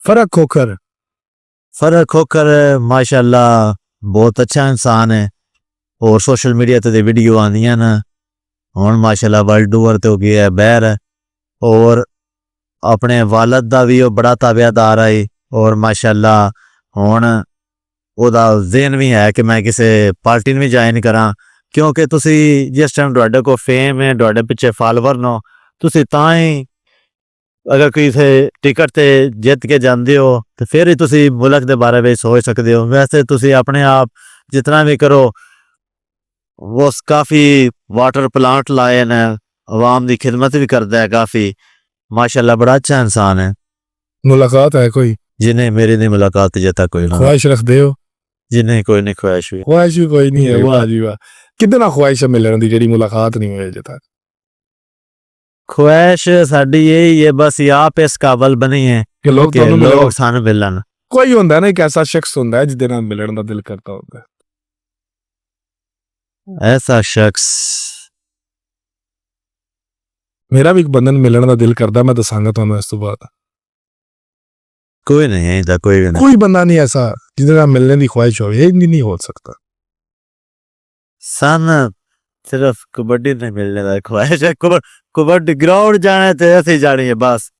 फर्क खोकर फर्क खोकर माशाल्लाह बहुत अच्छा इंसान है और सोशल मीडिया ते वीडियो आंदियां न हुण माशाल्लाह वर्ल्ड टूर ते हो गया है बहर और अपने वालद दा भी बड़ा ताबेदार है और माशाल्लाह हुण ओदा ज़हन भी है कि मैं किसी पार्टी में भी ज्वाइन करा क्योंकि तुसी जिस टाइम तुहाडे को फेम है तुहाडे पिछे फॉलोवर नो तुसी तां ही अगर किसी टिकट ते जित के जाते हो तो फिर ही तुसी मुल्क के बारे में सोच सकते हो वैसे तुसी अपने आप जितना भी करो वो काफ़ी वाटर प्लांट लाए न अवाम की खिदमत भी करता है काफ़ी माशाल्लाह बड़ा अच्छा इंसान है। मुलाकात है कोई जिन्हें मेरी नहीं मुलाकात जता कोई ना ख्वाहिश रख दे हो जिन्हें कोई नहीं ख्वाहिश हुई ख्वाहिश भी कोई नहीं है वाह जी वाह कितना ख्वाहिश है मिलने दी जेडी मुलाकात नहीं हुई अजे तक ख्वाहिश साडी यही है बस ये आप इस काबल बनी है कि लोग कि ਤੁਹਾਨੂੰ लोग ਮਿਲਣ सानू मिलन ਕੋਈ ਹੁੰਦਾ ਨਾ ਇੱਕ ਐਸਾ ਸ਼ਖਸ ਹੁੰਦਾ ਹੈ ਜਿਹਦੇ ਨਾਲ ਮਿਲਣ ਦਾ ਦਿਲ ਕਰਦਾ ਹੁੰਦਾ ऐसा शख्स ਮੇਰਾ ਵੀ ਇੱਕ ਬੰਦੇ ਨਾਲ ਮਿਲਣ ਦਾ ਦਿਲ ਕਰਦਾ ਮੈਂ ਦੱਸਾਂਗਾ ਤੁਹਾਨੂੰ ਇਸ ਤੋਂ ਬਾਅਦ कोई नहीं है इधर कोई भी नहीं ਕੋਈ ਬੰਦਾ ਨਹੀਂ ਐਸਾ ਜਿਹਦੇ ਨਾਲ ਮਿਲਣ ਦੀ ख्वाहिश ਹੋਵੇ ਇਹ ਨਹੀਂ ਹੋ ਸਕਦਾ सन सिर्फ कबड्डी नहीं मिलने का ख्वाहिश है कबड्डी ग्राउंड जाने ते ऐसे ही जानी है बस